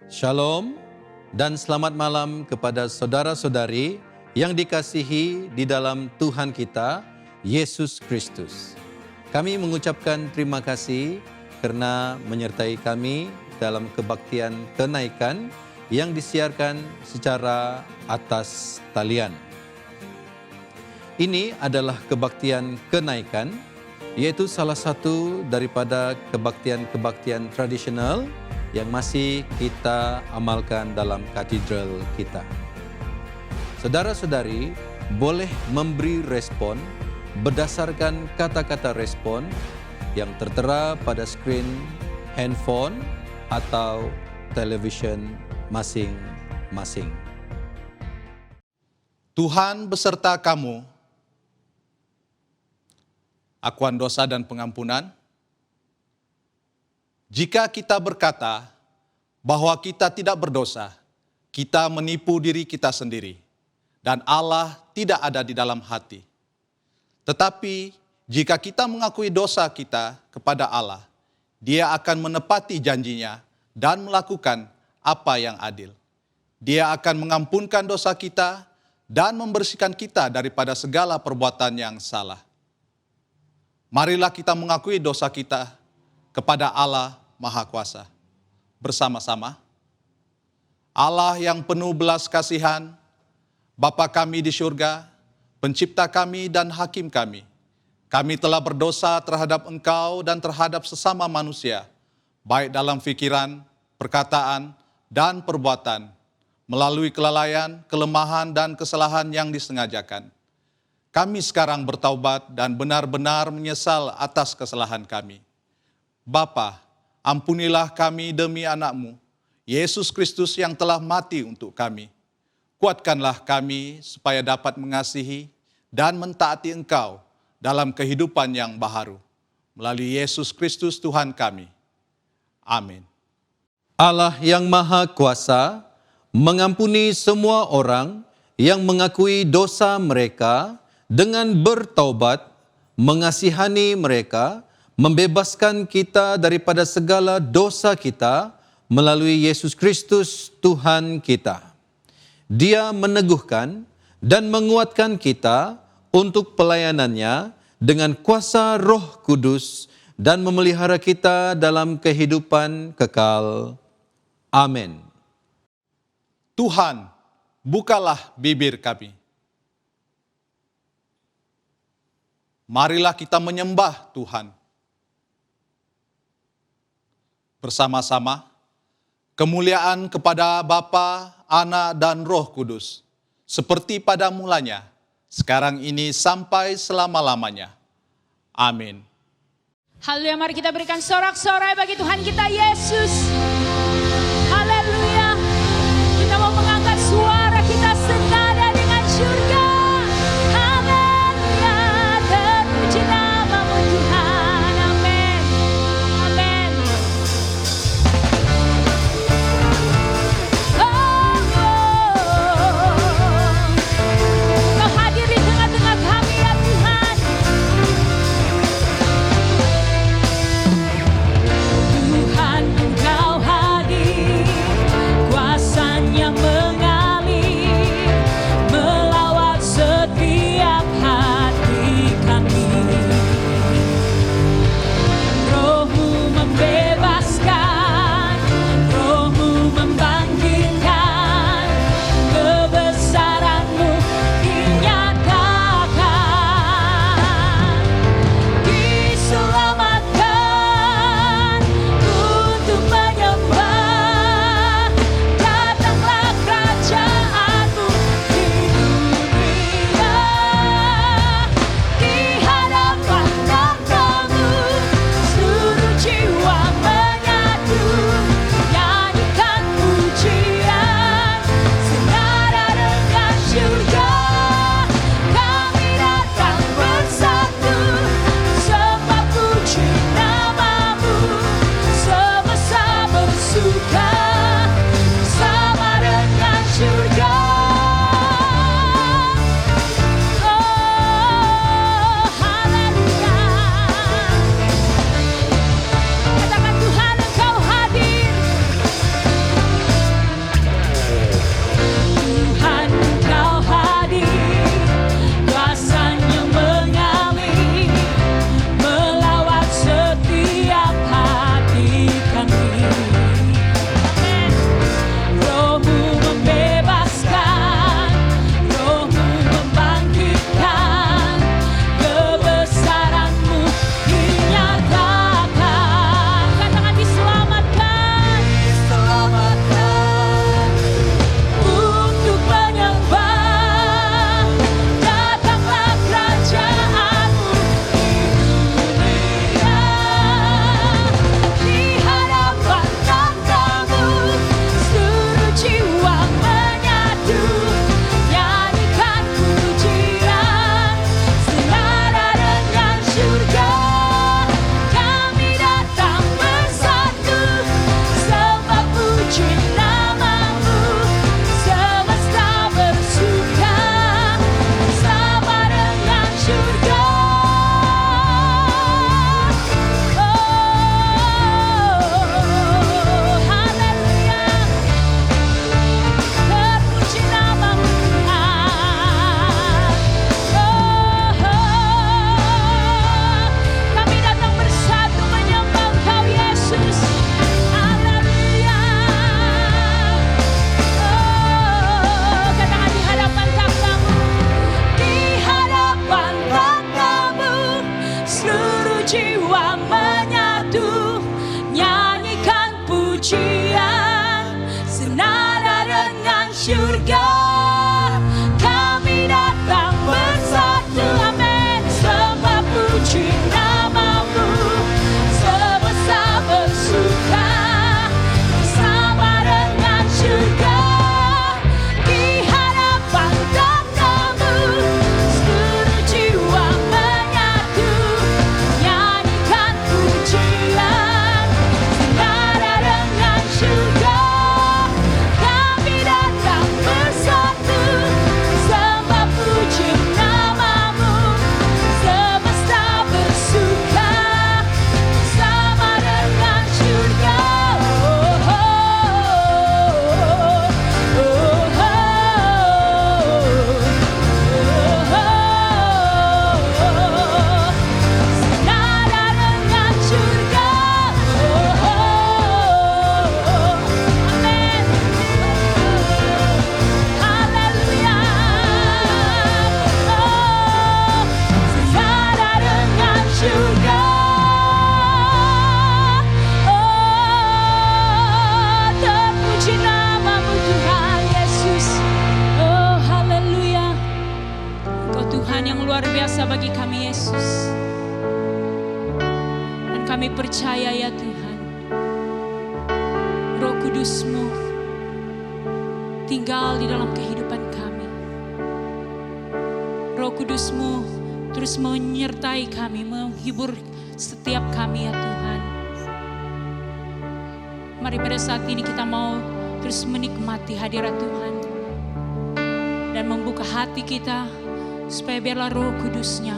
Shalom dan selamat malam kepada saudara-saudari yang dikasihi di dalam Tuhan kita, Yesus Kristus. Kami mengucapkan terima kasih karena menyertai kami dalam kebaktian kenaikan yang disiarkan secara atas talian. Ini adalah kebaktian kenaikan, yaitu salah satu daripada kebaktian-kebaktian tradisional yang masih kita amalkan dalam katedral kita. Saudara-saudari boleh memberi respon berdasarkan kata-kata respon yang tertera pada skrin handphone atau televisyen masing-masing. Tuhan beserta kamu, akuan dosa dan pengampunan. Jika kita berkata bahwa kita tidak berdosa, kita menipu diri kita sendiri, dan Allah tidak ada di dalam hati. Tetapi jika kita mengakui dosa kita kepada Allah, Dia akan menepati janjinya dan melakukan apa yang adil. Dia akan mengampunkan dosa kita dan membersihkan kita daripada segala perbuatan yang salah. Marilah kita mengakui dosa kita kepada Allah Maha Kuasa. Bersama-sama, Allah yang penuh belas kasihan, Bapa kami di surga, pencipta kami dan hakim kami telah berdosa terhadap Engkau dan terhadap sesama manusia, baik dalam pikiran, perkataan, dan perbuatan, melalui kelalaian, kelemahan, dan kesalahan yang disengajakan. Kami sekarang bertaubat dan benar-benar menyesal atas kesalahan kami. Bapa, ampunilah kami demi anak-Mu, Yesus Kristus yang telah mati untuk kami. Kuatkanlah kami supaya dapat mengasihi dan mentaati Engkau dalam kehidupan yang baharu. Melalui Yesus Kristus Tuhan kami. Amin. Allah yang Maha Kuasa mengampuni semua orang yang mengakui dosa mereka dengan bertaubat, mengasihani mereka, membebaskan kita daripada segala dosa kita melalui Yesus Kristus Tuhan kita. Dia meneguhkan dan menguatkan kita untuk pelayanannya dengan kuasa Roh Kudus dan memelihara kita dalam kehidupan kekal. Amin. Tuhan, bukalah bibir kami. Marilah kita menyembah Tuhan. Bersama-sama, kemuliaan kepada Bapa, Anak, dan Roh Kudus, seperti pada mulanya, sekarang ini sampai selama-lamanya. Amin. Haleluya, mari kita berikan sorak-sorai bagi Tuhan kita Yesus. Haleluya. Kita mau mengangkat suara kita senada dengan surga. Haleluya, terpuji namamu Tuhan. Amin. Amin. Kau hadir di tengah-tengah kami ya Tuhan. Tuhan, Engkau surga. Kami datang bersatu, amin. Sembah puji namamu, semesta bersuka bersama dengan surga. Di hadapan tatamu, seluruh jiwa menyatu, nyanyikan pujian senada dengan surga. Kami datang bersatu, sembah puji namamu, semesta bersuka bersama dengan surga. Senada dengan surga. Amin. Haleluya. Senada dengan surga. Terpuji namamu Tuhan Yesus. Oh haleluya. Engkau Tuhan yang luar biasa bagi kami Yesus. Dan kami percaya ya Tuhan, Roh Kudus-Mu tinggal di dalam kehidupan kami. Roh Kudus-Mu terus menyertai kami, menghibur setiap kami ya Tuhan. Mari pada saat ini kita mau terus menikmati hadirat Tuhan dan membuka hati kita supaya biarlah Roh Kudus-Nya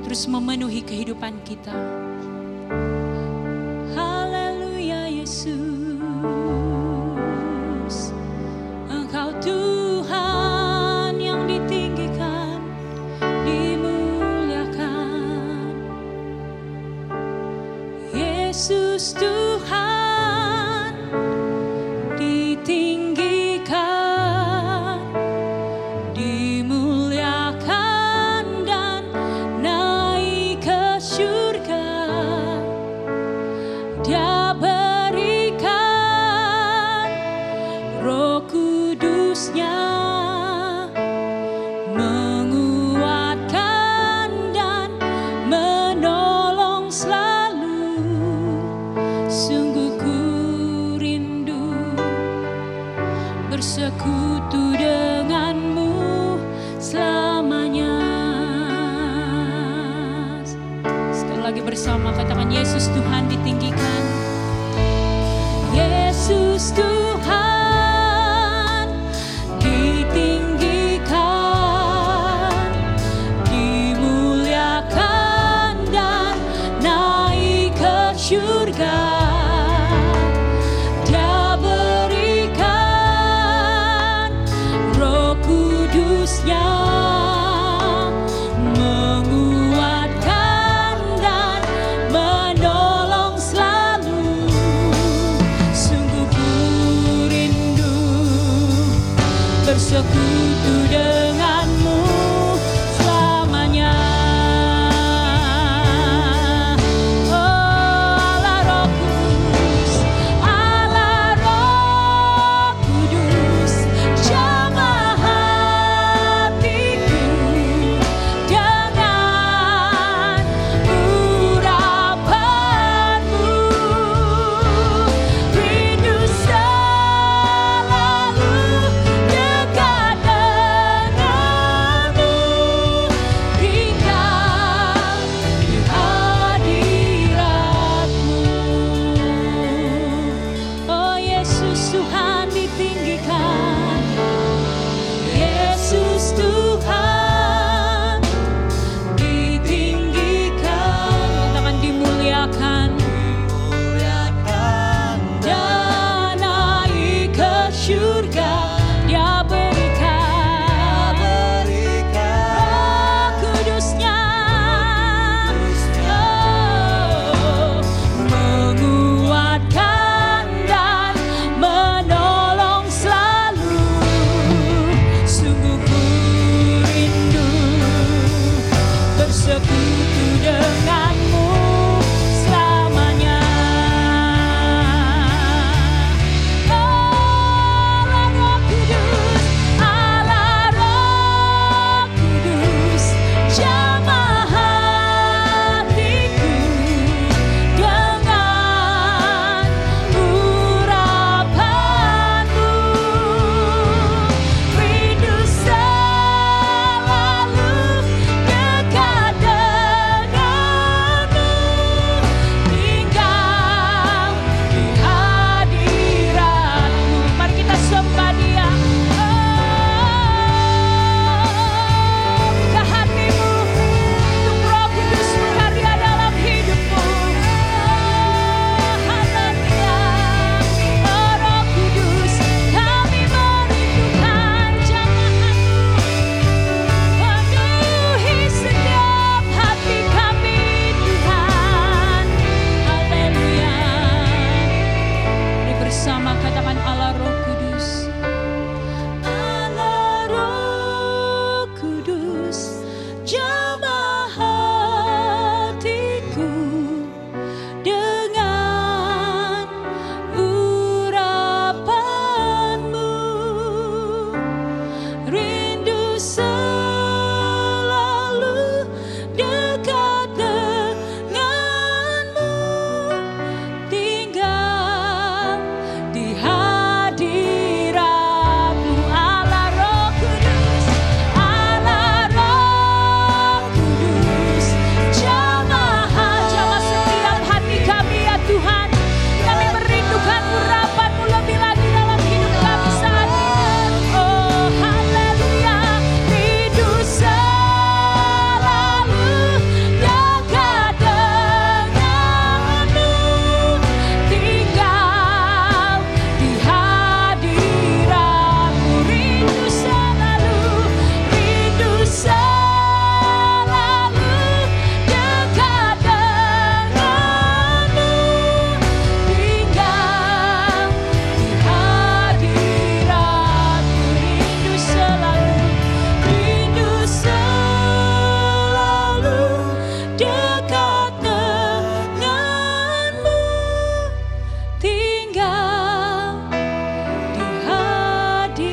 terus memenuhi kehidupan kita. Haleluya Yesus, Engkau Tuhan yang ditinggikan, dimuliakan. Yesus Tuhan ditinggikan, dimuliakan dan naik ke surga. Dia berikan Roh Kudus-Nya, menguatkan dan menolong selalu. Sungguh ku rindu bersekutu denganmu selamanya. Sekali lagi bersama katakan, Yesus Tuhan ditinggikan. Yesus Tuhan ditinggikan, dimuliakan dan naik ke surga. Dia berikan Roh Kudus-Nya, menguatkan dan menolong selalu. Sungguh ku rindu bersekutu denganmu selamanya. Oh Allah Roh Kudus, Allah Roh Kudus, jamah hatiku dengan urapanmu. Rindu selalu dekat hadapan Allah Roh Kudus. Allah Roh Kudus, jamah hatiku dengan urapanmu. Rindu selalu dekat denganmu, tinggal di hadiratmu. Allah Roh Kudus, Allah Roh Kudus, jamah setiap hati kami ya Tuhan. Kami merindukan urapan-Mu lebih lagi dalam hidup kami saat ini. Oh haleluya, rindu selalu dekat denganmu, tinggal di hadiratmu. Rindu selalu dekat denganmu, tinggal di hadiratmu. Rindu selalu dekat denganmu, tinggal di hadiratmu.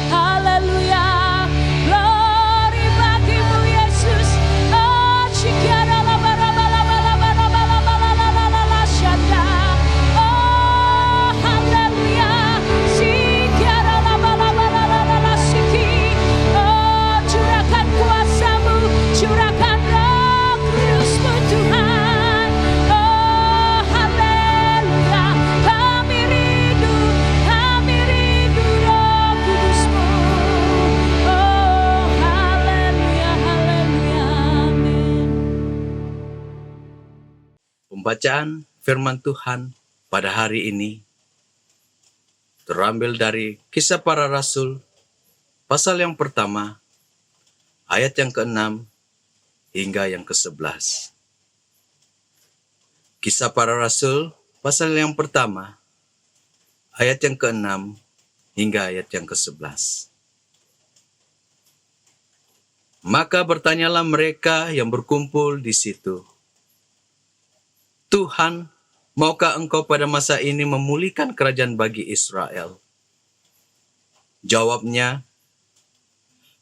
Haleluya, glory bagimu Yesus. Oh shikiara la bara bala bala bara bala bala la la la la shanda. Oh haleluya, shikiara la bala bala la la la shiki. Oh curahkan kuasa-Mu, curahkan Roh Kudus-Mu Tuhan. Oh haleluya, kami rindu Roh Kudus-Mu. Oh haleluya, haleluya, amin. Pembacaan firman Tuhan pada hari ini terambil dari Kisah Para Rasul, pasal yang pertama, ayat yang ke-6 hingga yang ke-11. Kisah Para Rasul, pasal yang pertama, ayat yang ke-6 hingga ayat yang ke-11. Maka bertanyalah mereka yang berkumpul di situ, Tuhan, maukah Engkau pada masa ini memulihkan kerajaan bagi Israel? Jawabnya,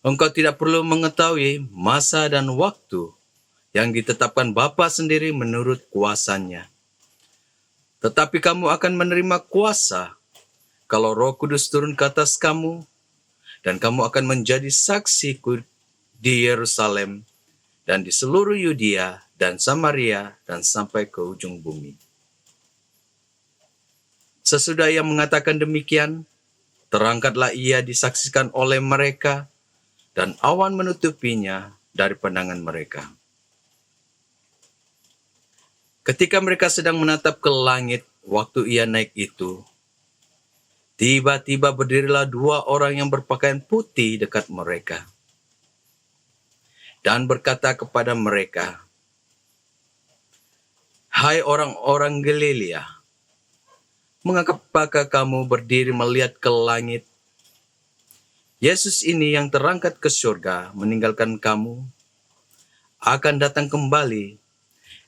Engkau tidak perlu mengetahui masa dan waktu yang ditetapkan Bapa sendiri menurut kuasanya. Tetapi kamu akan menerima kuasa kalau Roh Kudus turun ke atas kamu, dan kamu akan menjadi saksiku di Yerusalem dan di seluruh Yudea dan Samaria dan sampai ke ujung bumi. Sesudah ia mengatakan demikian, terangkatlah ia disaksikan oleh mereka, dan awan menutupinya dari pandangan mereka. Ketika mereka sedang menatap ke langit waktu ia naik itu, tiba-tiba berdirilah dua orang yang berpakaian putih dekat mereka, dan berkata kepada mereka, Hai orang-orang Galilea, mengapakah kamu berdiri melihat ke langit? Yesus ini yang terangkat ke surga meninggalkan kamu, akan datang kembali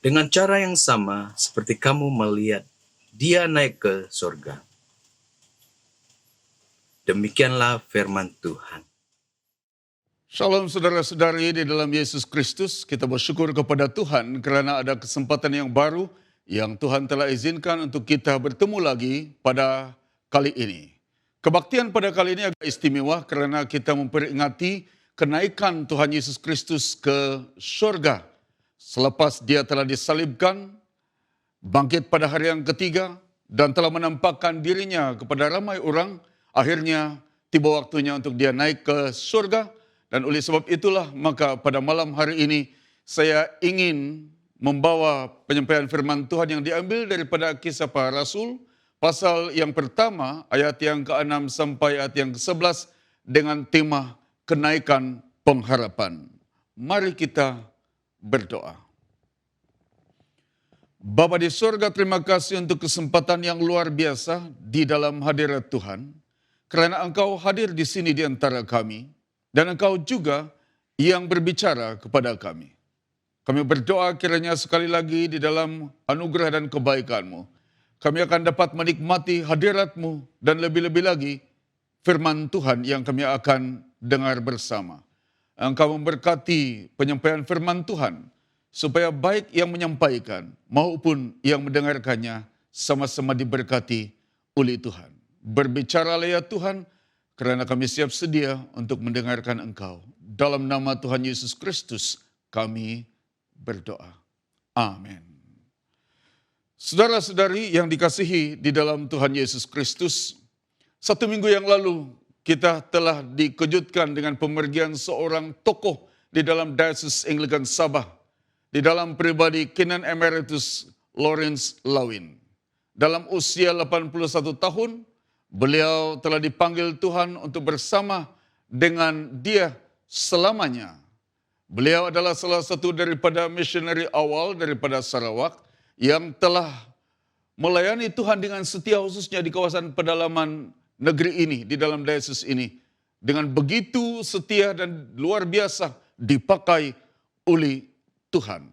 dengan cara yang sama seperti kamu melihat dia naik ke surga. Demikianlah firman Tuhan. Shalom saudara-saudari di dalam Yesus Kristus, kita bersyukur kepada Tuhan karena ada kesempatan yang baru yang Tuhan telah izinkan untuk kita bertemu lagi pada kali ini. Kebaktian pada kali ini agak istimewa karena kita memperingati kenaikan Tuhan Yesus Kristus ke surga. Selepas dia telah disalibkan, bangkit pada hari yang ketiga, dan telah menampakkan dirinya kepada ramai orang, akhirnya tiba waktunya untuk dia naik ke surga. Dan oleh sebab itulah maka pada malam hari ini saya ingin membawa penyampaian firman Tuhan yang diambil daripada Kisah Para Rasul, pasal yang pertama, ayat yang ke-6 sampai ayat yang ke-11 dengan tema kenaikan pengharapan. Mari kita berdoa. Bapa di surga, terima kasih untuk kesempatan yang luar biasa di dalam hadirat Tuhan. Karena Engkau hadir di sini di antara kami. Dan Engkau juga yang berbicara kepada kami. Kami berdoa kiranya sekali lagi di dalam anugerah dan kebaikan-Mu, kami akan dapat menikmati hadirat-Mu dan lebih-lebih lagi firman Tuhan yang kami akan dengar bersama. Engkau memberkati penyampaian firman Tuhan, supaya baik yang menyampaikan maupun yang mendengarkannya sama-sama diberkati oleh Tuhan. Berbicaralah ya Tuhan, karena kami siap sedia untuk mendengarkan Engkau. Dalam nama Tuhan Yesus Kristus kami berdoa. Amin. Saudara-saudari yang dikasihi di dalam Tuhan Yesus Kristus, 1 minggu yang lalu kita telah dikejutkan dengan pemergian seorang tokoh di dalam Diocese Anglican Sabah, di dalam pribadi Canon Emeritus Lawrence Lawin. Dalam usia 81 tahun, beliau telah dipanggil Tuhan untuk bersama dengan Dia selamanya. Beliau adalah salah satu daripada misioneri awal daripada Sarawak yang telah melayani Tuhan dengan setia, khususnya di kawasan pedalaman negeri ini, di dalam diocese ini. Dengan begitu setia dan luar biasa dipakai oleh Tuhan.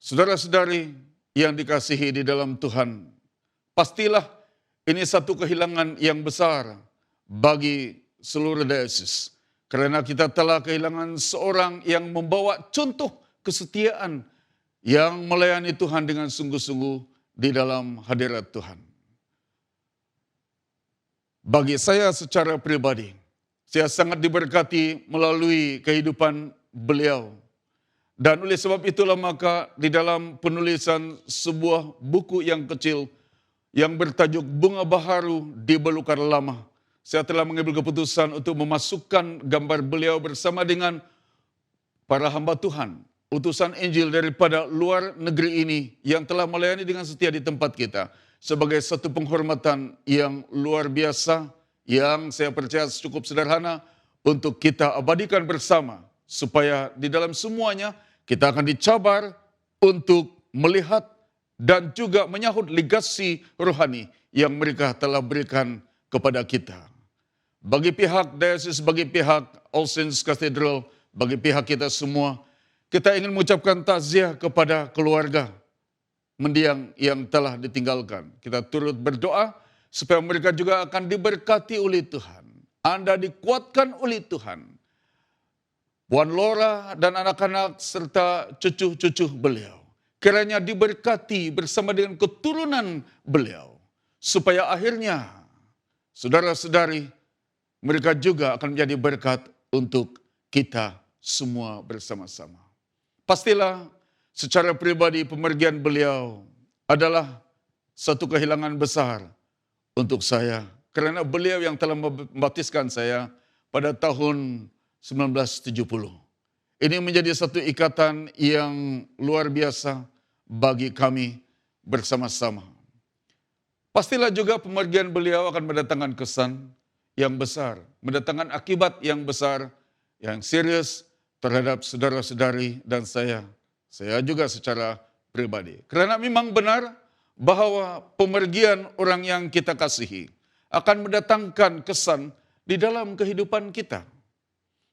Saudara-saudari yang dikasihi di dalam Tuhan, pastilah ini satu kehilangan yang besar bagi seluruh diocese. Karena kita telah kehilangan seorang yang membawa contoh kesetiaan, yang melayani Tuhan dengan sungguh-sungguh di dalam hadirat Tuhan. Bagi saya secara pribadi, saya sangat diberkati melalui kehidupan beliau. Dan oleh sebab itulah maka di dalam penulisan sebuah buku yang kecil yang bertajuk Bunga Baharu di Belukar Lama, saya telah mengambil keputusan untuk memasukkan gambar beliau bersama dengan para hamba Tuhan, utusan Injil daripada luar negeri ini yang telah melayani dengan setia di tempat kita, sebagai satu penghormatan yang luar biasa, yang saya percaya cukup sederhana untuk kita abadikan bersama, supaya di dalam semuanya kita akan dicabar untuk melihat dan juga menyahut legasi rohani yang mereka telah berikan kepada kita. Bagi pihak diocese, bagi pihak All Saints Cathedral, bagi pihak kita semua, kita ingin mengucapkan takziah kepada keluarga mendiang yang telah ditinggalkan. Kita turut berdoa supaya mereka juga akan diberkati oleh Tuhan. Anda dikuatkan oleh Tuhan. Puan Laura dan anak-anak serta cucu-cucu beliau, kiranya diberkati bersama dengan keturunan beliau. Supaya akhirnya, saudara-saudari, mereka juga akan menjadi berkat untuk kita semua bersama-sama. Pastilah secara pribadi pemergian beliau adalah satu kehilangan besar untuk saya. Karena beliau yang telah membaptiskan saya pada tahun 1970. Ini menjadi satu ikatan yang luar biasa bagi kami bersama-sama. Pastilah juga pemergian beliau akan mendatangkan kesan yang besar, mendatangkan akibat yang besar, yang serius terhadap saudara-saudari dan saya juga secara pribadi. Karena memang benar bahwa pemergian orang yang kita kasihi akan mendatangkan kesan di dalam kehidupan kita.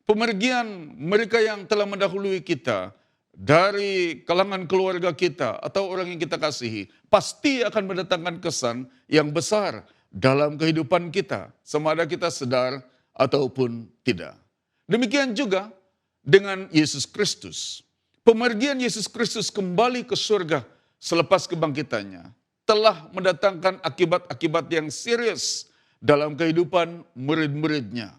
Pemergian mereka yang telah mendahului kita dari kalangan keluarga kita atau orang yang kita kasihi pasti akan mendatangkan kesan yang besar dalam kehidupan kita, sama ada kita sadar ataupun tidak. Demikian juga dengan Yesus Kristus. Pemergian Yesus Kristus kembali ke surga selepas kebangkitannya telah mendatangkan akibat-akibat yang serius dalam kehidupan murid-muridnya.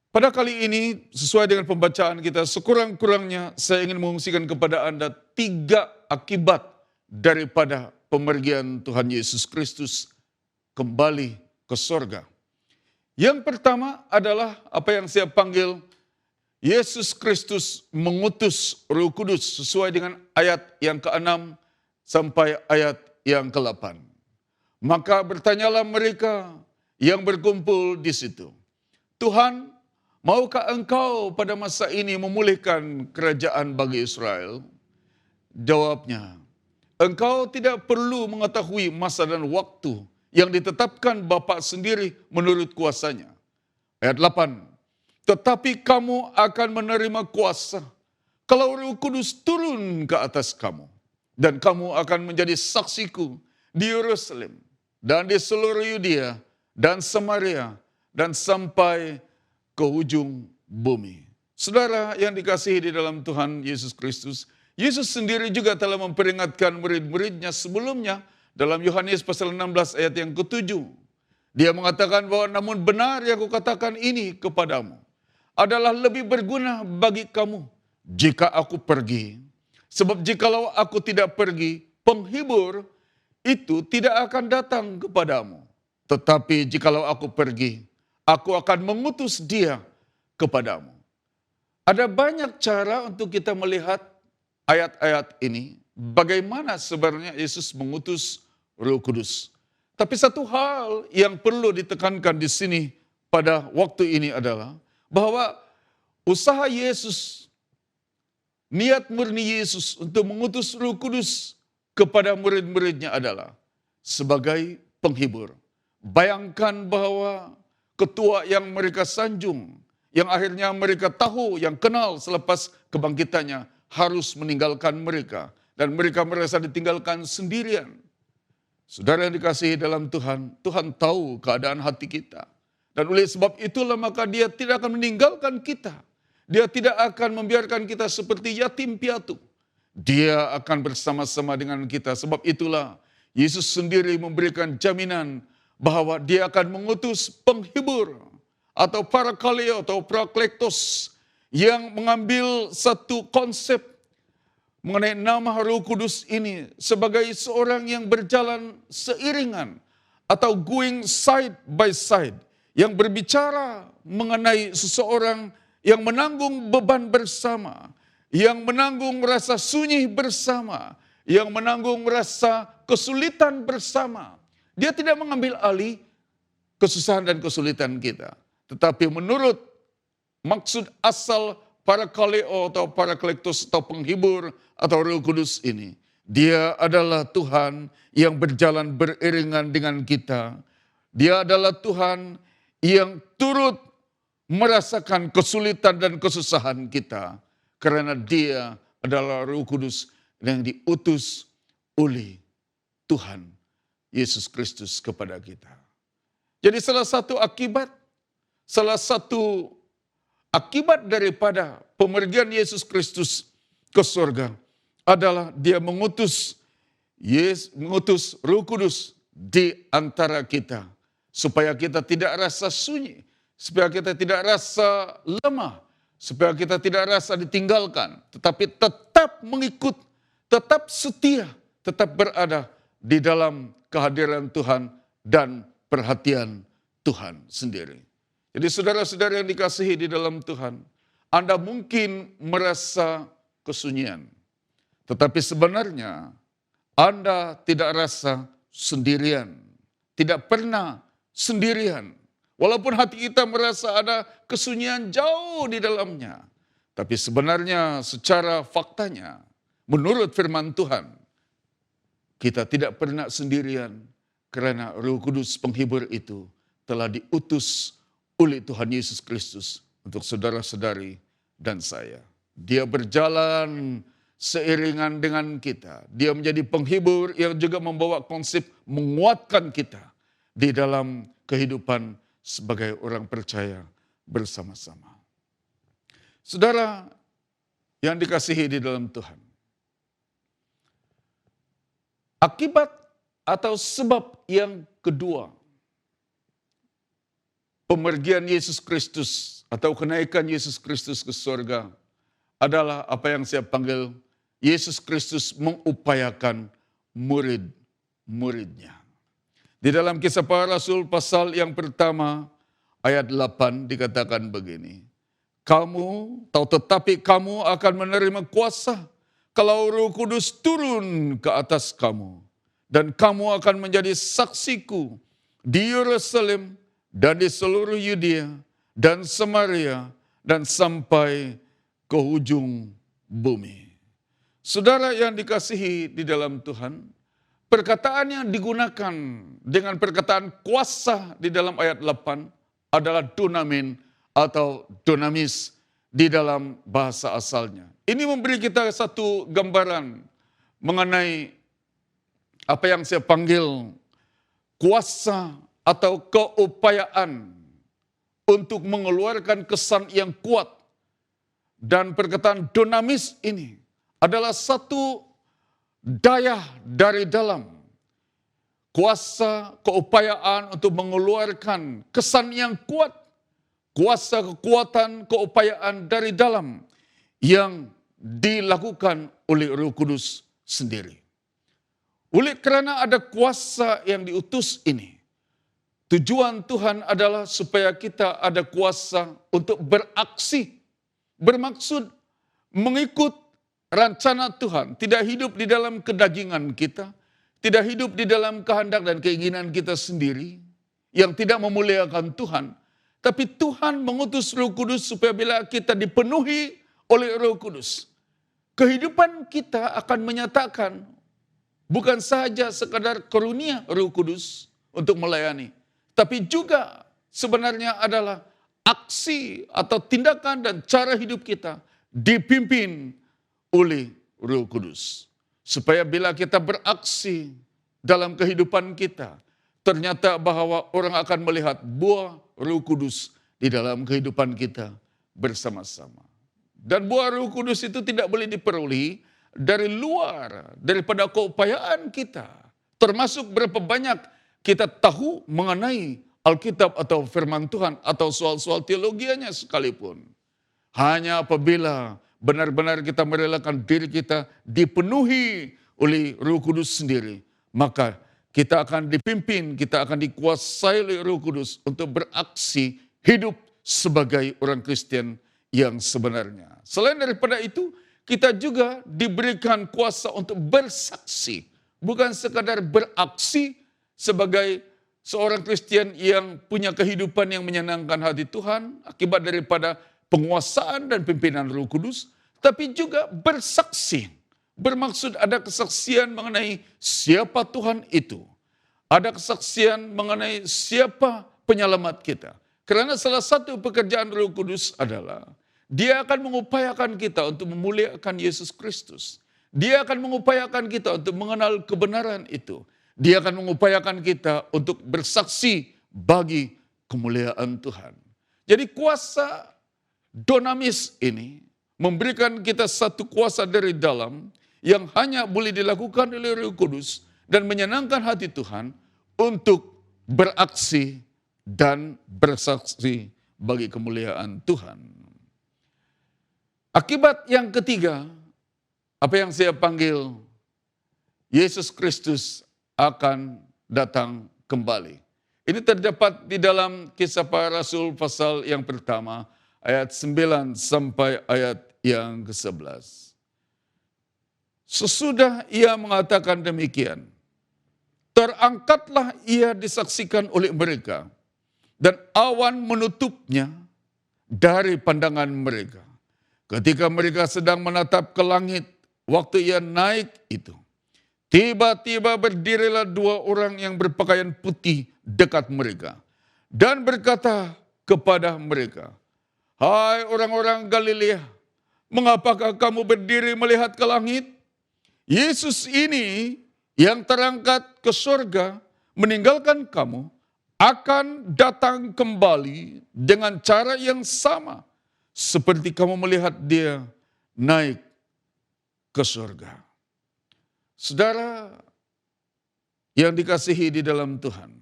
Pada kali ini, sesuai dengan pembacaan kita, sekurang-kurangnya saya ingin mengungsikan kepada Anda 3 akibat daripada pemergian Tuhan Yesus Kristus kembali ke surga. Yang pertama adalah apa yang saya panggil Yesus Kristus mengutus Roh Kudus sesuai dengan ayat yang ke-6 sampai ayat yang ke-8. Maka bertanyalah mereka yang berkumpul di situ, Tuhan, maukah engkau pada masa ini memulihkan kerajaan bagi Israel? Jawabnya, engkau tidak perlu mengetahui masa dan waktu yang ditetapkan Bapa sendiri menurut kuasanya. Ayat 8, tetapi kamu akan menerima kuasa kalau Roh Kudus turun ke atas kamu. Dan kamu akan menjadi saksiku di Yerusalem dan di seluruh Yudea dan Samaria dan sampai ke ujung bumi. Saudara yang dikasihi di dalam Tuhan Yesus Kristus, Yesus sendiri juga telah memperingatkan murid-muridnya sebelumnya dalam Yohanes pasal 16 ayat yang ke-7. Dia mengatakan bahwa namun benar yang kukatakan ini kepadamu adalah lebih berguna bagi kamu jika aku pergi. Sebab jikalau aku tidak pergi, penghibur itu tidak akan datang kepadamu. Tetapi jikalau aku pergi, aku akan mengutus dia kepadamu. Ada banyak cara untuk kita melihat ayat-ayat ini, bagaimana sebenarnya Yesus mengutus Roh Kudus. Tapi satu hal yang perlu ditekankan di sini pada waktu ini adalah bahwa usaha Yesus, niat murni Yesus untuk mengutus Roh Kudus kepada murid-muridnya adalah sebagai penghibur. Bayangkan bahwa ketua yang mereka sanjung, yang akhirnya mereka tahu, yang kenal selepas kebangkitannya, harus meninggalkan mereka. Dan mereka merasa ditinggalkan sendirian. Saudara yang dikasihi dalam Tuhan, Tuhan tahu keadaan hati kita. Dan oleh sebab itulah maka dia tidak akan meninggalkan kita. Dia tidak akan membiarkan kita seperti yatim piatu. Dia akan bersama-sama dengan kita. Sebab itulah Yesus sendiri memberikan jaminan bahwa dia akan mengutus penghibur atau parakaleo atau praklektos yang mengambil satu konsep mengenai nama Roh Kudus ini sebagai seorang yang berjalan seiringan atau going side by side, yang berbicara mengenai seseorang yang menanggung beban bersama, yang menanggung rasa sunyi bersama, yang menanggung rasa kesulitan bersama. Dia tidak mengambil alih kesusahan dan kesulitan kita. Tetapi menurut maksud asal parakaleo atau paraklektos atau penghibur atau Roh Kudus ini, dia adalah Tuhan yang berjalan beriringan dengan kita. Dia adalah Tuhan yang turut merasakan kesulitan dan kesusahan kita. Karena dia adalah Roh Kudus yang diutus oleh Tuhan Yesus Kristus kepada kita. Jadi salah satu akibat daripada pemergian Yesus Kristus ke surga adalah dia mengutus Roh Kudus di antara kita. Supaya kita tidak rasa sunyi, supaya kita tidak rasa lemah, supaya kita tidak rasa ditinggalkan, tetapi tetap mengikut, tetap setia, tetap berada di dalam kehadiran Tuhan dan perhatian Tuhan sendiri. Jadi saudara-saudara yang dikasihi di dalam Tuhan, Anda mungkin merasa kesunyian, tetapi sebenarnya Anda tidak rasa sendirian, tidak pernah sendirian. Walaupun hati kita merasa ada kesunyian jauh di dalamnya. Tapi sebenarnya secara faktanya, menurut firman Tuhan, kita tidak pernah sendirian. Karena Roh Kudus penghibur itu telah diutus oleh Tuhan Yesus Kristus untuk saudara-saudari dan saya. Dia berjalan seiringan dengan kita. Dia menjadi penghibur yang juga membawa konsep menguatkan kita di dalam kehidupan sebagai orang percaya bersama-sama. Saudara yang dikasihi di dalam Tuhan, akibat atau sebab yang kedua pemergian Yesus Kristus atau kenaikan Yesus Kristus ke surga adalah apa yang saya panggil Yesus Kristus mengupayakan murid-muridnya. Di dalam Kisah Para Rasul pasal yang pertama ayat 8 dikatakan begini. Tetapi kamu akan menerima kuasa kalau Roh Kudus turun ke atas kamu. Dan kamu akan menjadi saksiku di Yerusalem dan di seluruh Yudea dan Samaria dan sampai ke ujung bumi. Saudara yang dikasihi di dalam Tuhan, perkataan yang digunakan dengan perkataan kuasa di dalam ayat 8 adalah dunamin atau dunamis di dalam bahasa asalnya. Ini memberi kita satu gambaran mengenai apa yang saya panggil kuasa atau keupayaan untuk mengeluarkan kesan yang kuat. Dan perkataan dunamis ini adalah satu daya dari dalam. Kuasa, keupayaan untuk mengeluarkan kesan yang kuat. Kuasa, kekuatan, keupayaan dari dalam yang dilakukan oleh Roh Kudus sendiri. Oleh kerana ada kuasa yang diutus ini, tujuan Tuhan adalah supaya kita ada kuasa untuk beraksi, bermaksud mengikut rencana Tuhan, tidak hidup di dalam kedagingan kita, tidak hidup di dalam kehendak dan keinginan kita sendiri yang tidak memuliakan Tuhan. Tapi Tuhan mengutus Roh Kudus supaya bila kita dipenuhi oleh Roh Kudus, kehidupan kita akan menyatakan bukan sahaja sekadar karunia Roh Kudus untuk melayani, tapi juga sebenarnya adalah aksi atau tindakan dan cara hidup kita dipimpin oleh Roh Kudus. Supaya bila kita beraksi dalam kehidupan kita, ternyata bahwa orang akan melihat buah Roh Kudus di dalam kehidupan kita bersama-sama. Dan buah Roh Kudus itu tidak boleh diperoleh dari luar, daripada keupayaan kita. Termasuk berapa banyak kita tahu mengenai Alkitab atau firman Tuhan atau soal-soal teologianya sekalipun. Hanya apabila benar-benar kita merelakan diri kita dipenuhi oleh Roh Kudus sendiri, maka kita akan dipimpin, kita akan dikuasai oleh Roh Kudus untuk beraksi hidup sebagai orang Kristen yang sebenarnya. Selain daripada itu, kita juga diberikan kuasa untuk bersaksi, bukan sekadar beraksi sebagai seorang Kristen yang punya kehidupan yang menyenangkan hati Tuhan akibat daripada penguasaan dan pimpinan Roh Kudus, tapi juga bersaksi. Bermaksud ada kesaksian mengenai siapa Tuhan itu. Ada kesaksian mengenai siapa penyelamat kita. Karena salah satu pekerjaan Roh Kudus adalah Dia akan mengupayakan kita untuk memuliakan Yesus Kristus. Dia akan mengupayakan kita untuk mengenal kebenaran itu. Dia akan mengupayakan kita untuk bersaksi bagi kemuliaan Tuhan. Jadi kuasa dunamis ini memberikan kita satu kuasa dari dalam yang hanya boleh dilakukan oleh Roh Kudus dan menyenangkan hati Tuhan untuk beraksi dan bersaksi bagi kemuliaan Tuhan. Akibat yang ketiga, apa yang saya panggil Yesus Kristus akan datang kembali. Ini terdapat di dalam Kisah Para Rasul pasal yang pertama, ayat 9 sampai ayat yang ke-11. Sesudah ia mengatakan demikian, terangkatlah ia disaksikan oleh mereka, dan awan menutupnya dari pandangan mereka. Ketika mereka sedang menatap ke langit, waktu ia naik itu, tiba-tiba berdirilah dua orang yang berpakaian putih dekat mereka, dan berkata kepada mereka, "Hai orang-orang Galilea, mengapakah kamu berdiri melihat ke langit? Yesus ini yang terangkat ke surga meninggalkan kamu akan datang kembali dengan cara yang sama seperti kamu melihat dia naik ke surga." Saudara yang dikasihi di dalam Tuhan,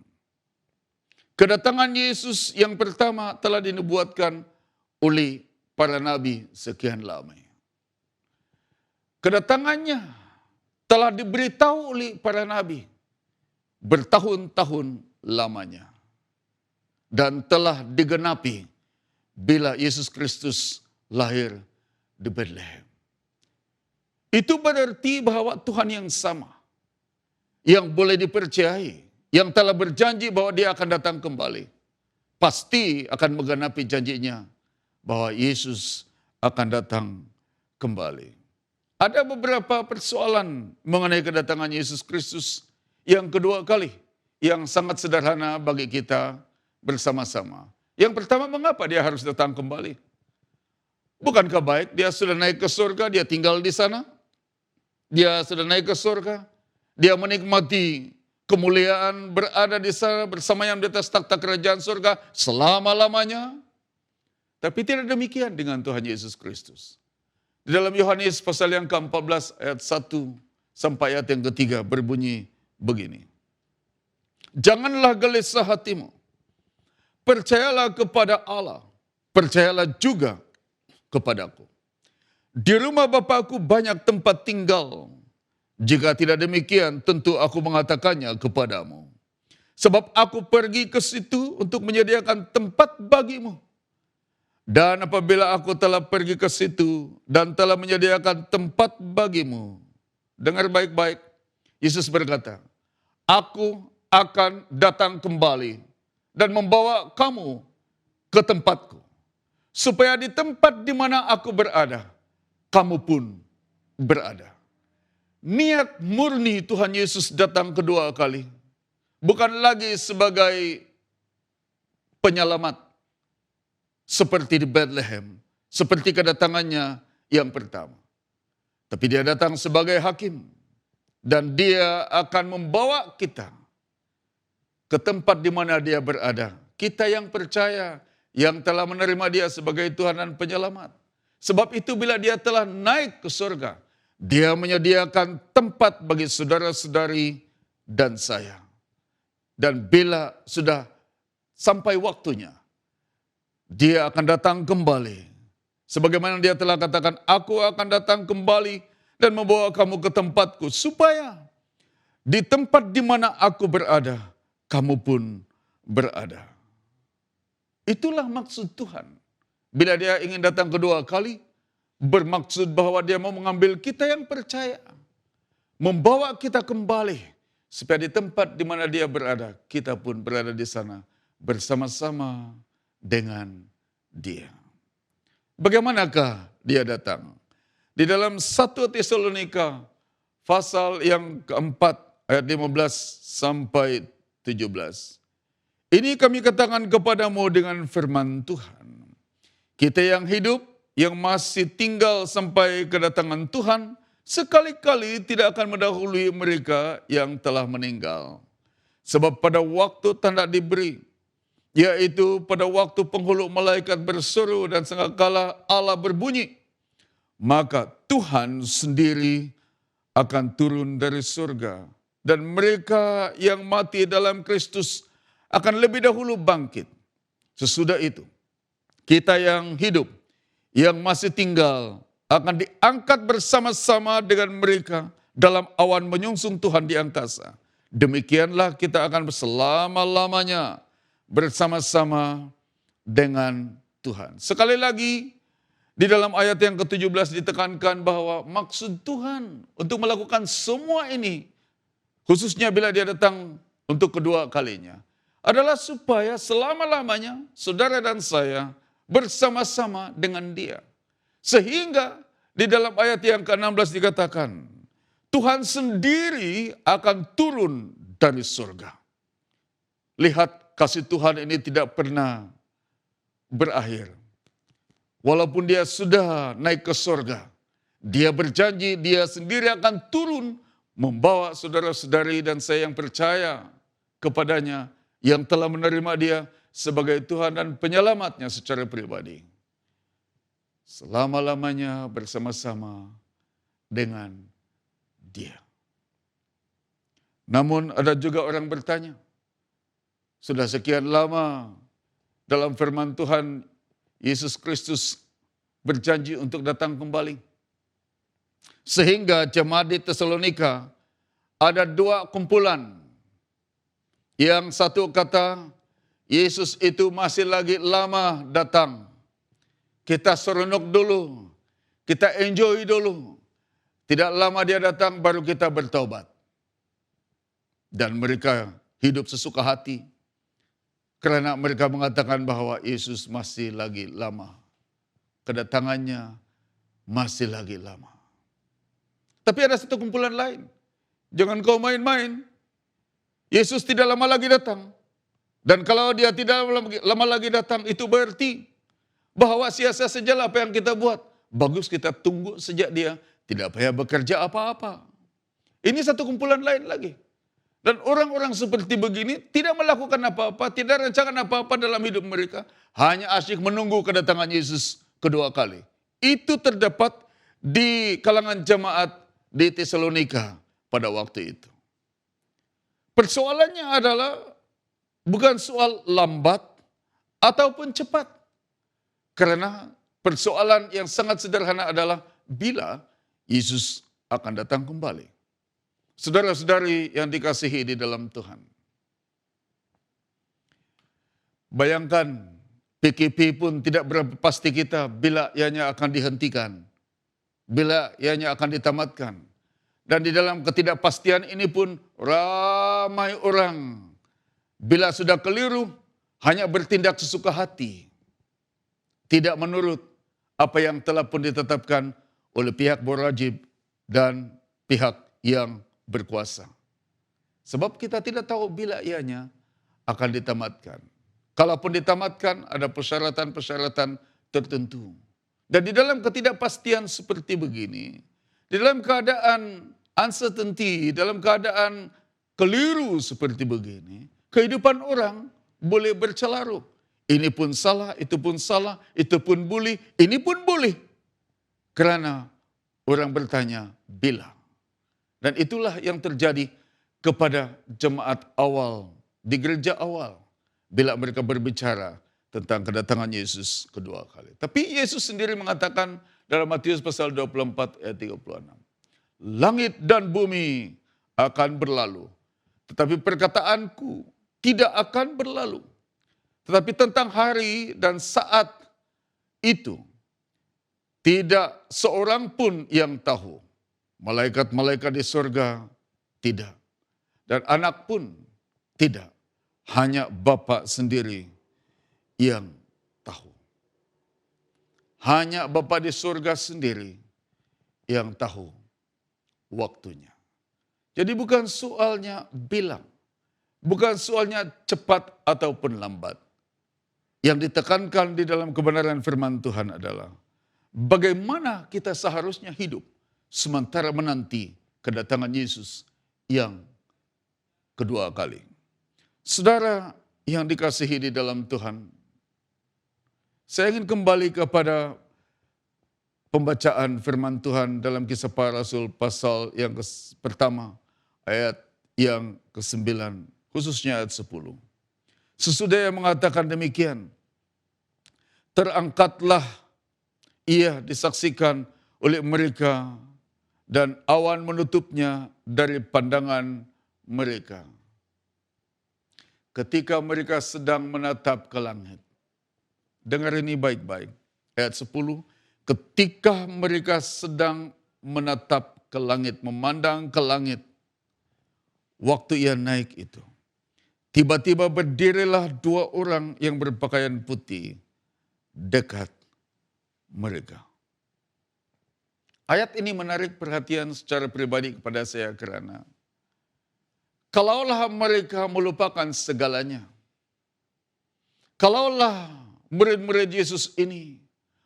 kedatangan Yesus yang pertama telah dinubuatkan oleh para nabi sekian lama. Kedatangannya telah diberitahu oleh para nabi bertahun-tahun lamanya. Dan telah digenapi bila Yesus Kristus lahir di Bethlehem. Itu berarti bahwa Tuhan yang sama, yang boleh dipercayai, yang telah berjanji bahwa dia akan datang kembali, pasti akan menggenapi janjinya bahwa Yesus akan datang kembali. Ada beberapa persoalan mengenai kedatangan Yesus Kristus yang kedua kali, yang sangat sederhana bagi kita bersama-sama. Yang pertama, mengapa dia harus datang kembali? Bukankah baik dia sudah naik ke surga, dia tinggal di sana? Dia sudah naik ke surga, dia menikmati kemuliaan, berada di sana bersamanya di atas takhta kerajaan surga selama-lamanya. Tapi tidak demikian dengan Tuhan Yesus Kristus. Di dalam Yohanes pasal yang ke-14 ayat 1 sampai ayat yang ketiga berbunyi begini. Janganlah gelisah hatimu, percayalah kepada Allah, percayalah juga kepadaku. Di rumah Bapakku banyak tempat tinggal. Jika tidak demikian, tentu aku mengatakannya kepadamu. Sebab aku pergi ke situ untuk menyediakan tempat bagimu. Dan apabila aku telah pergi ke situ dan telah menyediakan tempat bagimu, dengar baik-baik, Yesus berkata, aku akan datang kembali dan membawa kamu ke tempatku. Supaya di tempat di mana aku berada, kamu pun berada. Niat murni Tuhan Yesus datang kedua kali bukan lagi sebagai penyelamat seperti di Bethlehem, seperti kedatangannya yang pertama. Tapi dia datang sebagai hakim dan dia akan membawa kita ke tempat di mana dia berada. Kita yang percaya, yang telah menerima dia sebagai Tuhan dan penyelamat. Sebab itu bila dia telah naik ke surga, dia menyediakan tempat bagi saudara-saudari dan saya. Dan bila sudah sampai waktunya, dia akan datang kembali. Sebagaimana dia telah katakan, aku akan datang kembali dan membawa kamu ke tempatku. Supaya di tempat di mana aku berada, kamu pun berada. Itulah maksud Tuhan. Bila dia ingin datang kedua kali, bermaksud bahwa dia mau mengambil kita yang percaya. Membawa kita kembali. Supaya di tempat di mana dia berada, kita pun berada di sana bersama-sama dengan dia. Bagaimanakah dia datang? Di dalam 1 Tesalonika pasal yang keempat ayat 15 sampai 17. Ini kami katakan kepadamu dengan firman Tuhan. Kita yang hidup, yang masih tinggal sampai kedatangan Tuhan, sekali-kali tidak akan mendahului mereka yang telah meninggal. Sebab pada waktu tanda diberi, yaitu pada waktu penghulu malaikat berseru dan sangkakala Allah berbunyi, maka Tuhan sendiri akan turun dari surga. Dan mereka yang mati dalam Kristus akan lebih dahulu bangkit. Sesudah itu, kita yang hidup, yang masih tinggal, akan diangkat bersama-sama dengan mereka dalam awan menyungsung Tuhan di angkasa. Demikianlah kita akan selama-lamanya bersama-sama dengan Tuhan. Sekali lagi, di dalam ayat yang ke-17 ditekankan bahwa maksud Tuhan untuk melakukan semua ini, khususnya bila dia datang untuk kedua kalinya, adalah supaya selama-lamanya saudara dan saya bersama-sama dengan dia. Sehingga di dalam ayat yang ke-16 dikatakan, Tuhan sendiri akan turun dari surga. Lihat, kasih Tuhan ini tidak pernah berakhir. Walaupun dia sudah naik ke surga, dia berjanji dia sendiri akan turun membawa saudara-saudari dan saya yang percaya kepadanya, yang telah menerima dia sebagai Tuhan dan penyelamatnya secara pribadi. Selama-lamanya bersama-sama dengan dia. Namun ada juga orang bertanya, sudah sekian lama dalam firman Tuhan, Yesus Kristus berjanji untuk datang kembali. Sehingga jemaat di Tesalonika ada dua kumpulan. Yang satu kata, Yesus itu masih lagi lama datang. Kita serenuk dulu, kita enjoy dulu. Tidak lama dia datang baru kita bertobat. Dan mereka hidup sesuka hati. Karena mereka mengatakan bahwa Yesus masih lagi lama. Kedatangannya masih lagi lama. Tapi ada satu kumpulan lain. Jangan kau main-main. Yesus tidak lama lagi datang. Dan kalau dia tidak lama lagi datang, itu berarti bahwa sia-sia sajalah apa yang kita buat. Bagus kita tunggu sejak dia tidak payah bekerja apa-apa. Ini satu kumpulan lain lagi. Dan orang-orang seperti begini tidak melakukan apa-apa, tidak rencanakan apa-apa dalam hidup mereka. Hanya asyik menunggu kedatangan Yesus kedua kali. Itu terdapat di kalangan jemaat di Tesalonika pada waktu itu. Persoalannya adalah bukan soal lambat ataupun cepat. Karena persoalan yang sangat sederhana adalah bila Yesus akan datang kembali. Saudara-saudari yang dikasihi di dalam Tuhan. Bayangkan PKP pun tidak berapa pasti kita bila ianya akan dihentikan. Bila ianya akan ditamatkan. Dan di dalam ketidakpastian ini pun ramai orang. Bila sudah keliru hanya bertindak sesuka hati. Tidak menurut apa yang telah pun ditetapkan oleh pihak berwajib dan pihak yang berkuasa. Sebab kita tidak tahu bila ianya akan ditamatkan. Kalaupun ditamatkan ada persyaratan-persyaratan tertentu. Dan di dalam ketidakpastian seperti begini, di dalam keadaan uncertainty, dalam keadaan keliru seperti begini, kehidupan orang boleh bercelaru. Ini pun salah, itu pun boleh, ini pun boleh. Karena orang bertanya, bila. Dan itulah yang terjadi kepada jemaat awal, di gereja awal. Bila mereka berbicara tentang kedatangan Yesus kedua kali. Tapi Yesus sendiri mengatakan dalam Matius pasal 24 ayat 36. Langit dan bumi akan berlalu, tetapi perkataanku tidak akan berlalu. Tetapi tentang hari dan saat itu, tidak seorang pun yang tahu. Malaikat-malaikat di surga tidak. Dan anak pun tidak. Hanya Bapa sendiri yang tahu. Hanya Bapa di surga sendiri yang tahu waktunya. Jadi bukan soalnya bilang. Bukan soalnya cepat ataupun lambat. Yang ditekankan di dalam kebenaran firman Tuhan adalah bagaimana kita seharusnya hidup sementara menanti kedatangan Yesus yang kedua kali. Saudara yang dikasihi di dalam Tuhan, saya ingin kembali kepada pembacaan firman Tuhan dalam Kisah Para Rasul pasal yang pertama, ayat yang ke-9, khususnya ayat 10. Sesudah yang mengatakan demikian, terangkatlah ia disaksikan oleh mereka dan awan menutupnya dari pandangan mereka. Ketika mereka sedang menatap ke langit. Dengar ini baik-baik. Ayat 10. Ketika mereka sedang menatap ke langit, memandang ke langit. Waktu ia naik itu. Tiba-tiba berdirilah dua orang yang berpakaian putih dekat mereka. Ayat ini menarik perhatian secara pribadi kepada saya kerana kalaulah mereka melupakan segalanya. Kalaulah murid-murid Yesus ini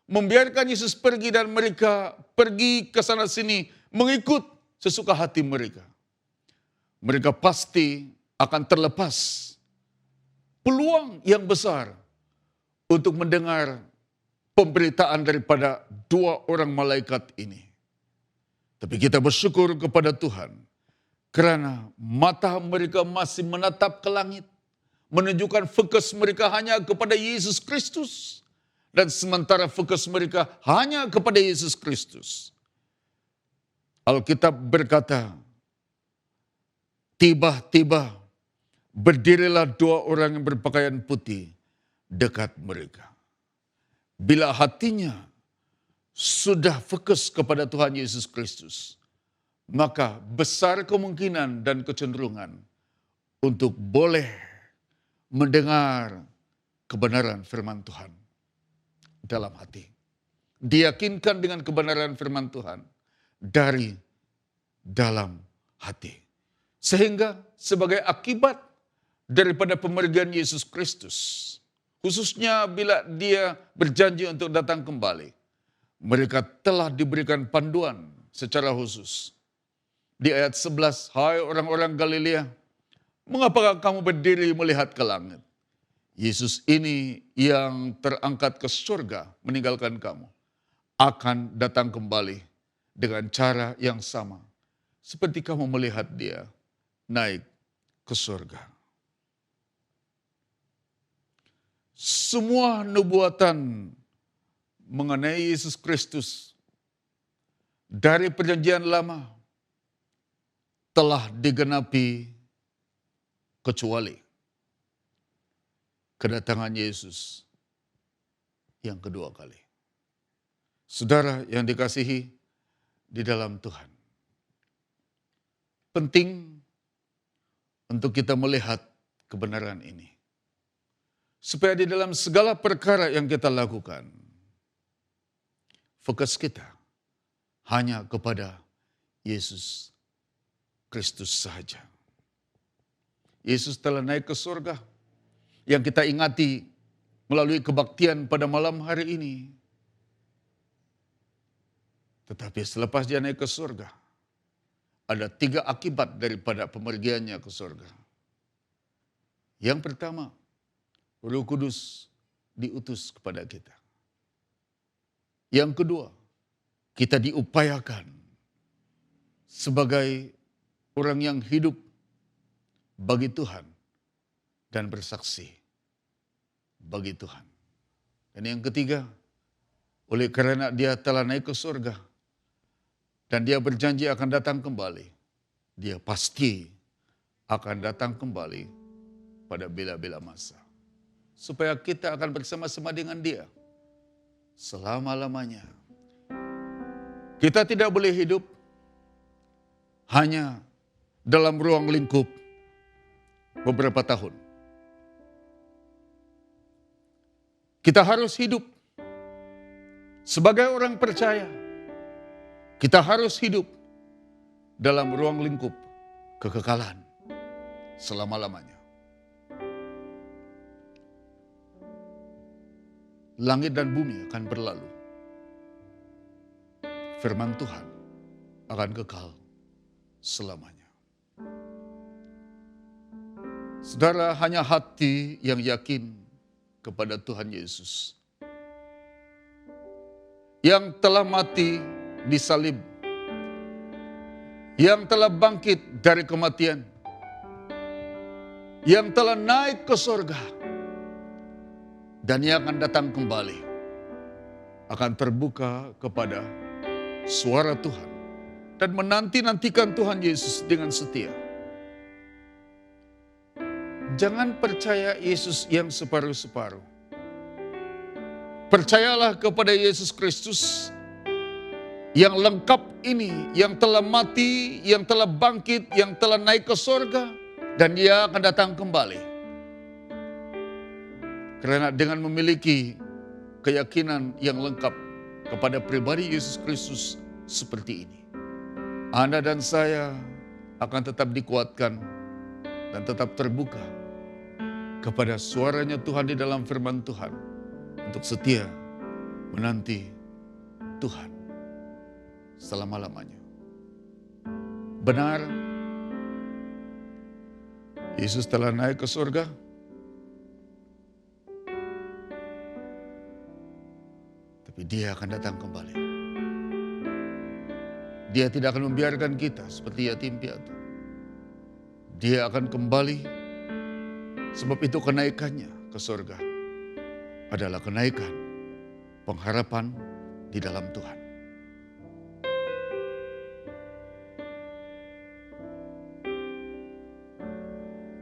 membiarkan Yesus pergi dan mereka pergi ke sana sini mengikut sesuka hati mereka. Mereka pasti akan terlepas peluang yang besar untuk mendengar pemberitaan daripada dua orang malaikat ini. Tapi kita bersyukur kepada Tuhan kerana mata mereka masih menatap ke langit, menunjukkan fokus mereka hanya kepada Yesus Kristus. Dan sementara fokus mereka hanya kepada Yesus Kristus, Alkitab berkata, tiba-tiba berdirilah dua orang yang berpakaian putih dekat mereka. Bila hatinya sudah fokus kepada Tuhan Yesus Kristus, maka besar kemungkinan dan kecenderungan untuk boleh mendengar kebenaran firman Tuhan dalam hati. Diyakinkan dengan kebenaran firman Tuhan dari dalam hati. Sehingga sebagai akibat daripada pemergian Yesus Kristus, khususnya bila dia berjanji untuk datang kembali, mereka telah diberikan panduan secara khusus. Di ayat 11, hai orang-orang Galilea, mengapakah kamu berdiri melihat ke langit? Yesus ini yang terangkat ke surga meninggalkan kamu, akan datang kembali dengan cara yang sama, seperti kamu melihat dia naik ke surga. Semua nubuatan mengenai Yesus Kristus dari perjanjian lama telah digenapi kecuali kedatangan Yesus yang kedua kali. Saudara yang dikasihi di dalam Tuhan, penting untuk kita melihat kebenaran ini. Supaya di dalam segala perkara yang kita lakukan, fokus kita hanya kepada Yesus Kristus saja. Yesus telah naik ke surga yang kita ingati melalui kebaktian pada malam hari ini. Tetapi selepas dia naik ke surga, ada 3 akibat daripada pemergiannya ke surga. Yang pertama, Roh Kudus diutus kepada kita. Yang kedua, kita diupayakan sebagai orang yang hidup bagi Tuhan dan bersaksi bagi Tuhan. Dan yang ketiga, oleh karena dia telah naik ke surga dan dia berjanji akan datang kembali, dia pasti akan datang kembali pada bila-bila masa. Supaya kita akan bersama-sama dengan dia selama-lamanya. Kita tidak boleh hidup hanya dalam ruang lingkup beberapa tahun. Kita harus hidup sebagai orang percaya. Kita harus hidup dalam ruang lingkup kekekalan selama-lamanya. Langit dan bumi akan berlalu. Firman Tuhan akan kekal selamanya. Saudara, hanya hati yang yakin kepada Tuhan Yesus, yang telah mati di salib, yang telah bangkit dari kematian, yang telah naik ke surga, dan yang akan datang kembali, akan terbuka kepada suara Tuhan dan menanti-nantikan Tuhan Yesus dengan setia. Jangan percaya Yesus yang separuh-separuh. Percayalah kepada Yesus Kristus yang lengkap ini, yang telah mati, yang telah bangkit, yang telah naik ke surga, dan dia akan datang kembali. Karena dengan memiliki keyakinan yang lengkap kepada pribadi Yesus Kristus seperti ini, Anda dan saya akan tetap dikuatkan dan tetap terbuka kepada suaranya Tuhan di dalam firman Tuhan untuk setia menanti Tuhan selama-lamanya. Benar, Yesus telah naik ke surga, tapi dia akan datang kembali. Dia tidak akan membiarkan kita seperti yatim piatu. Dia akan kembali. Sebab itu kenaikannya ke surga adalah kenaikan pengharapan di dalam Tuhan.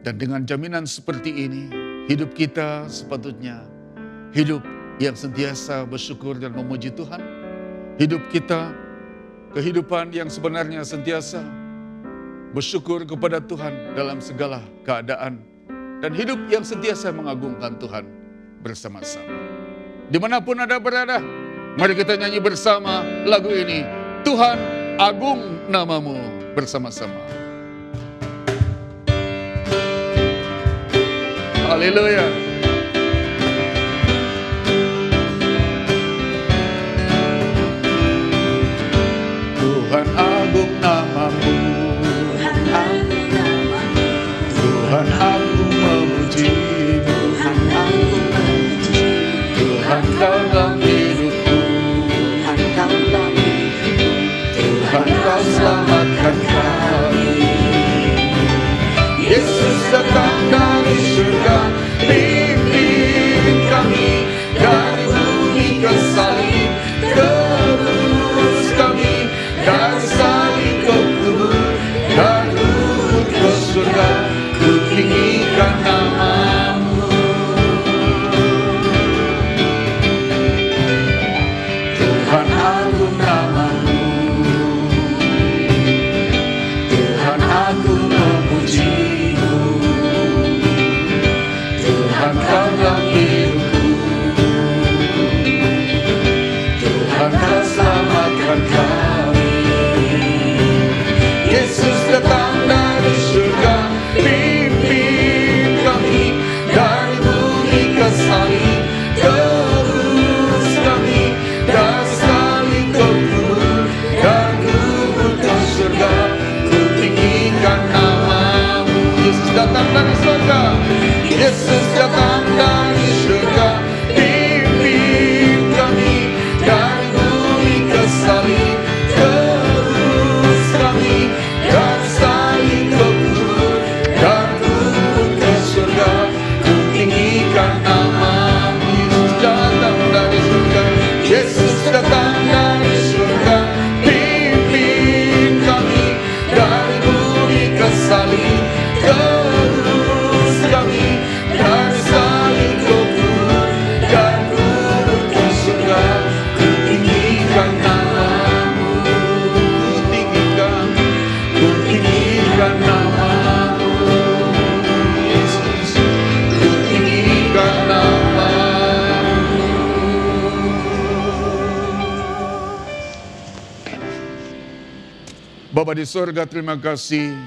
Dan dengan jaminan seperti ini, hidup kita sepatutnya hidup yang sentiasa bersyukur dan memuji Tuhan. Hidup kita, kehidupan yang sebenarnya sentiasa bersyukur kepada Tuhan dalam segala keadaan. Dan hidup yang sentiasa mengagungkan Tuhan bersama-sama. Dimanapun Anda berada, mari kita nyanyi bersama lagu ini. Tuhan, agung namamu. bersama-sama. Haleluya. Tuhan agung namamu, Tuhan agung memujimu, Tuhan kau dalam hidupku, Tuhan kau selamatkan kami. Yesus datang dari surga, pimpin kami dari bumi ke salib, terus kami dari salib ke kubur, dari kubur ke surga, ku tinggikan namamu. Tuhan agung namamu, Tuhan agung memujimu, Tuhan kau dalam hidupku, Tuhan kau selamatkan kami. Yesus datang dari surga, pimpin kami dari bumi ke salib, terus kami dari salib ke kubur, dari kubur ke surga, ku tinggikan namamu. Yesus datang dari surga, Yesus datang dari surga, pimpin kami dari bumi ke salib, terus kami dari salib ke kubur, dari kubur ke surga, ku tinggikan namamu. Yesus datang dari surga, Yesus datang dari surga, pimpin kami dari bumi ke salib, terus kami dari salib ke kubur, dari kubur ke surga, ku tinggikan namamu, ku tinggikan namamu, Yesus, ku tinggikan namamu. Bapa di surga, terima kasih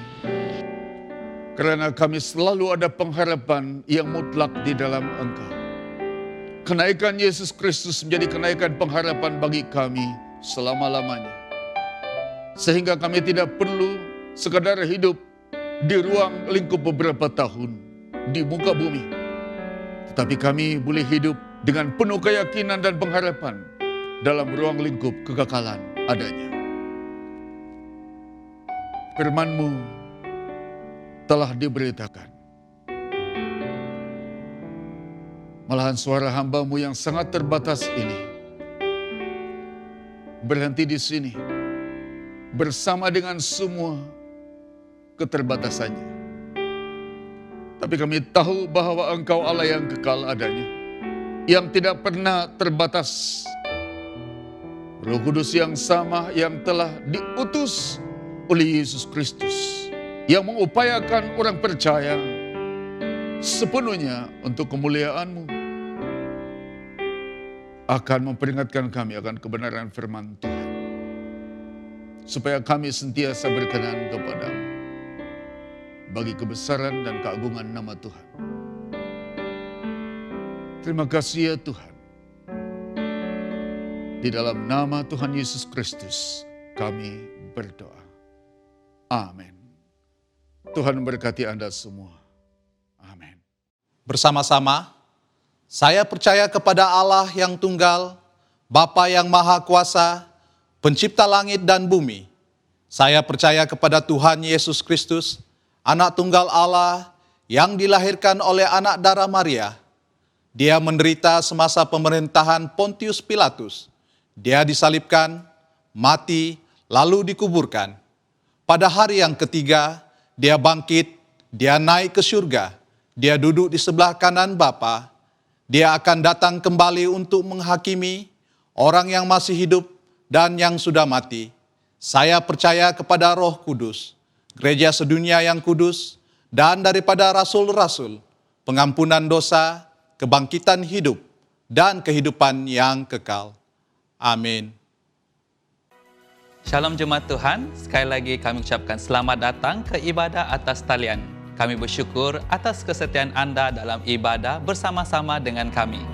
karena kami selalu ada pengharapan yang mutlak di dalam Engkau. Kenaikan Yesus Kristus menjadi kenaikan pengharapan bagi kami selama-lamanya. Sehingga kami tidak perlu sekadar hidup di ruang lingkup beberapa tahun di muka bumi. Tetapi kami boleh hidup dengan penuh keyakinan dan pengharapan dalam ruang lingkup kekekalan adanya. Firman-Mu telah diberitakan. Malahan suara hamba-Mu yang sangat terbatas ini berhenti di sini bersama dengan semua keterbatasannya. Tapi kami tahu bahwa Engkau Allah yang kekal adanya, yang tidak pernah terbatas. Roh Kudus yang sama yang telah diutus oleh Yesus Kristus, yang mengupayakan orang percaya sepenuhnya untuk kemuliaan-Mu, akan memperingatkan kami akan kebenaran firman Tuhan, supaya kami sentiasa berkenan kepada-Mu bagi kebesaran dan keagungan nama Tuhan. Terima kasih ya Tuhan. Di dalam nama Tuhan Yesus Kristus kami berdoa. Amin. Tuhan memberkati Anda semua. Amin. Bersama-sama, saya percaya kepada Allah yang tunggal, Bapa yang Maha Kuasa, Pencipta langit dan bumi. Saya percaya kepada Tuhan Yesus Kristus, Anak tunggal Allah yang dilahirkan oleh anak darah Maria. Dia menderita semasa pemerintahan Pontius Pilatus. Dia disalibkan, mati, lalu dikuburkan. Pada hari yang ketiga, dia bangkit, dia naik ke surga, dia duduk di sebelah kanan Bapa. Dia akan datang kembali untuk menghakimi orang yang masih hidup dan yang sudah mati. Saya percaya kepada Roh Kudus, gereja sedunia yang kudus, dan daripada rasul-rasul, pengampunan dosa, kebangkitan hidup, dan kehidupan yang kekal. Amin. Shalom Jemaat Tuhan, sekali lagi kami ucapkan selamat datang ke ibadah atas talian. Kami bersyukur atas kesetiaan Anda dalam ibadah bersama-sama dengan kami.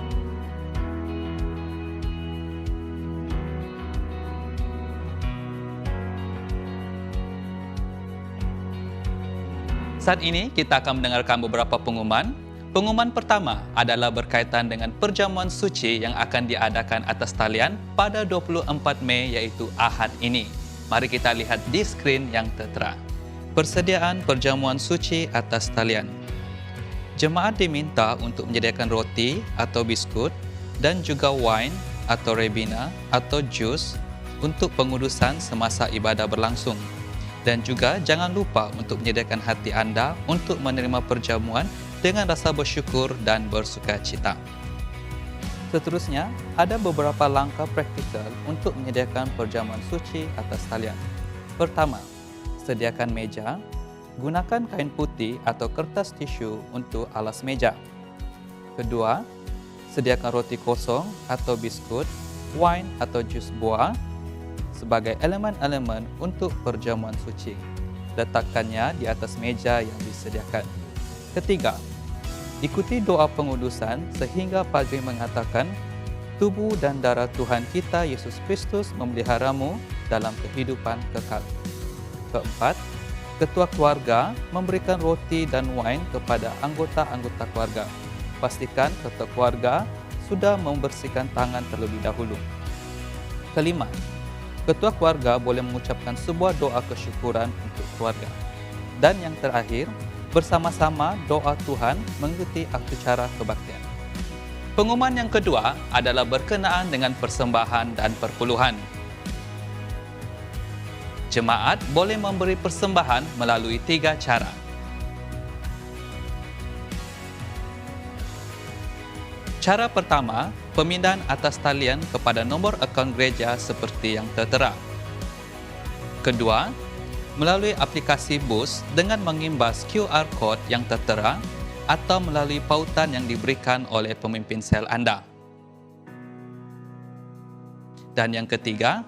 Saat ini kita akan mendengarkan beberapa pengumuman. Pengumuman pertama adalah berkaitan dengan perjamuan suci yang akan diadakan atas talian pada 24 Mei yaitu Ahad ini. Mari kita lihat di skrin yang tertera. Persediaan perjamuan suci atas talian. Jemaat diminta untuk menyediakan roti atau biskut dan juga wine atau rebina atau jus untuk pengudusan semasa ibadah berlangsung. Dan juga jangan lupa untuk menyediakan hati Anda untuk menerima perjamuan dengan rasa bersyukur dan bersukacita. Seterusnya, ada beberapa langkah praktikal untuk menyediakan perjamuan suci atas talian. Pertama, sediakan meja. Gunakan kain putih atau kertas tisu untuk alas meja. Kedua, sediakan roti kosong atau biskut, wine atau jus buah sebagai elemen-elemen untuk perjamuan suci. Letakkannya di atas meja yang disediakan. Ketiga, ikuti doa pengudusan sehingga padri mengatakan, tubuh dan darah Tuhan kita Yesus Kristus memeliharamu dalam kehidupan kekal. Keempat, ketua keluarga memberikan roti dan wine kepada anggota-anggota keluarga. Pastikan ketua keluarga sudah membersihkan tangan terlebih dahulu. Kelima, ketua keluarga boleh mengucapkan sebuah doa kesyukuran untuk keluarga. Dan yang terakhir, bersama-sama doa Tuhan mengikuti acara kebaktian. Pengumuman yang kedua adalah berkenaan dengan persembahan dan perpuluhan. Jemaat boleh memberi persembahan melalui 3 cara. Cara pertama, pemindahan atas talian kepada nomor akaun gereja seperti yang tertera. Kedua, melalui aplikasi BUS dengan mengimbas QR Code yang tertera atau melalui pautan yang diberikan oleh pemimpin sel Anda. Dan yang ketiga,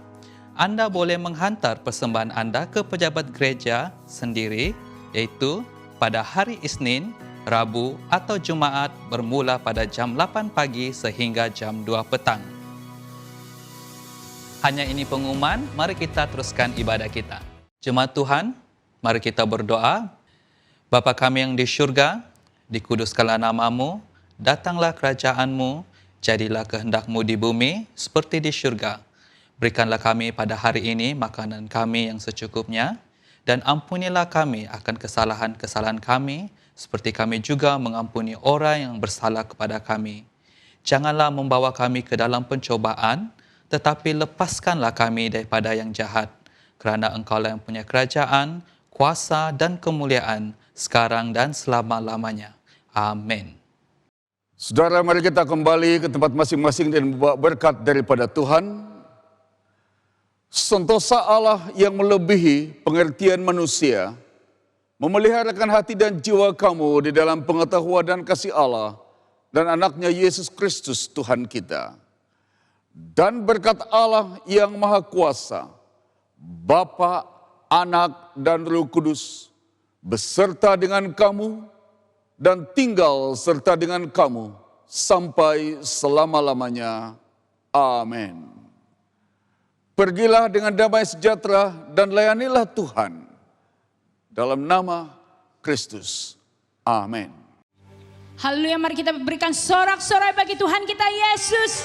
Anda boleh menghantar persembahan Anda ke pejabat gereja sendiri, yaitu pada hari Isnin, Rabu atau Jumaat bermula pada jam 8 pagi sehingga jam 2 petang. Hanya ini pengumuman, mari kita teruskan ibadah kita. Jemaat Tuhan, mari kita berdoa. Bapa kami yang di syurga, dikuduskanlah namamu, datanglah kerajaan-Mu, jadilah kehendak-Mu di bumi seperti di syurga. Berikanlah kami pada hari ini makanan kami yang secukupnya, dan ampunilah kami akan kesalahan-kesalahan kami, seperti kami juga mengampuni orang yang bersalah kepada kami. Janganlah membawa kami ke dalam pencobaan, tetapi lepaskanlah kami daripada yang jahat. Kerana Engkaulah yang punya kerajaan, kuasa dan kemuliaan sekarang dan selama-lamanya. Amin. Saudara, mari kita kembali ke tempat masing-masing dan membawa berkat daripada Tuhan. Sentosa Allah yang melebihi pengertian manusia, memeliharakan hati dan jiwa kamu di dalam pengetahuan dan kasih Allah dan anaknya Yesus Kristus Tuhan kita. Dan berkat Allah yang Maha Kuasa, Bapa, Anak, dan Roh Kudus, beserta dengan kamu dan tinggal serta dengan kamu sampai selama-lamanya. Amin. Pergilah dengan damai sejahtera dan layanilah Tuhan. Dalam nama Kristus. Amin. Haleluya, mari kita berikan sorak-sorai bagi Tuhan kita Yesus.